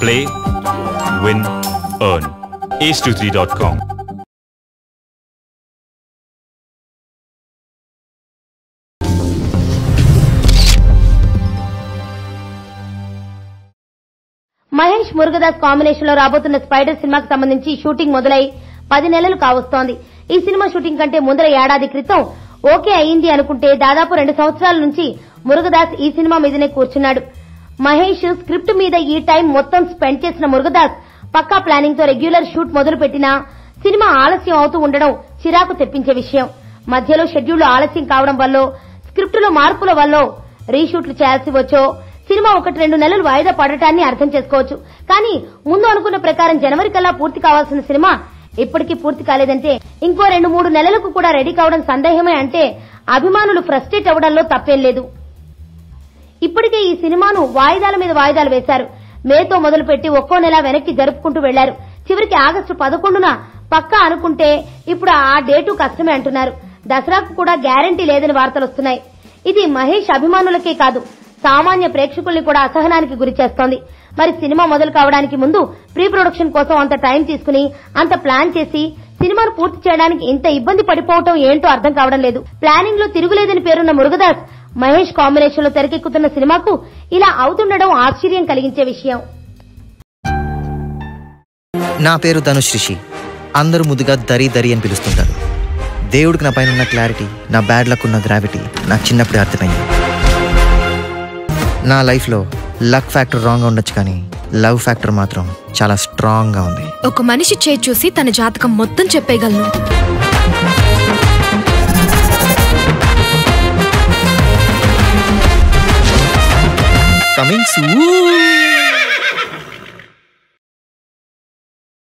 Play, win, earn. ace23.com. Mahesh Murugadoss combination లో రాబోతున్న spider సినిమాకి సంబంధించి షూటింగ్ మొదలై 10 నెలలు కావస్తోంది. ఈ సినిమా షూటింగ్ కంటే ముందర ఏడాది క్రితం ఓకే అయింది అనుకుంటే దాదాపు 2 సంవత్సరాల నుంచి మురుగదాస్ ఈ సినిమా మీదనే కూర్చున్నాడు. మహేష్ స్క్రిప్ట్ మీద ఈ టైం మొత్తం స్పెండ్ చేసిన మురుగదాస్ పక్కా ప్లానింగ్ తో రెగ్యులర్ షూట్ మొదలు పెట్టినా సినిమా ఆలస్యం అవుతూ ఉండడం చిరాకు తెప్పించే విషయం. మధ్యలో షెడ్యూల్ ఆలస్యం కావడం వల్ల, స్క్రిప్ట్ లో మార్పుల వల్ల రీషూట్లు చేయాల్సి వచ్చో సినిమా 1-2 నెలలు వాయిదా పడటాన్ని అర్థం చేసుకోవచ్చు. కానీ ముందు అనుకున్న ప్రకారం జనవరి కల్లా పూర్తి కావాల్సిన సినిమా ఇప్పటికీ పూర్తి కాలేదంటే ఇంకో 2-3 నెలలకు కూడా రెడీ కావడం సందేహమే అంటే అభిమానులు ఫ్రస్ట్రేట్ అవ్వడంలో తప్పేం లేదు. ఇప్పటికే ఈ సినిమాను వాయిదాల మీద వాయిదాలు వేశారు. మేతో మొదలుపెట్టి ఒక్కో నెల వెనక్కి జరుపుకుంటూ వెళ్లారు. చివరికి ఆగస్టు 11న పక్కా అనుకుంటే ఇప్పుడు ఆ డేటు కష్టమే అంటున్నారు. దసరాకు కూడా గ్యారంటీ లేదని వార్తలు వస్తున్నాయి. ఇది మహేష్ అభిమానులకే కాదు, సామాన్య ప్రేక్షకుల్ని కూడా అసహనానికి గురి చేస్తోంది. మరి సినిమా మొదలు కావడానికి ముందు ప్రీ ప్రొడక్షన్ కోసం అంత టైం తీసుకుని అంత ప్లాన్ చేసి సినిమాను పూర్తి చేయడానికి ఇంత ఇబ్బంది పడిపోవటం ఏంటో అర్థం కావడం లేదు. ప్లానింగ్ లో తిరుగులేదని పేరున్న మురుగదాస్ మహేష్ కాంబినేషన్ లో తెరకెక్కుతున్న సినిమాకు ఇలా అవుతుండడం ఆశ్చర్యం కలిగించే విషయం. నా పేరు ధనుష్ రిషి. అందరూ ముద్దుగా దరి దరి అని పిలుస్తుంటారు. దేవుడికి నా పైన ఉన్న క్లారిటీ, నా బ్యాడ్ లక్ ఉన్న గ్రావిటీ నాకు చిన్నప్పుడే అర్థమైంది. నా లైఫ్లో లక్ ఫ్యాక్టర్ రాంగ్గా ఉండొచ్చు, కానీ లవ్ ఫ్యాక్టర్ మాత్రం చాలా స్ట్రాంగ్గా ఉంది. ఒక మనిషి చేయి చూసి తన జాతకం మొత్తం చెప్పేయగలను. Coming soon.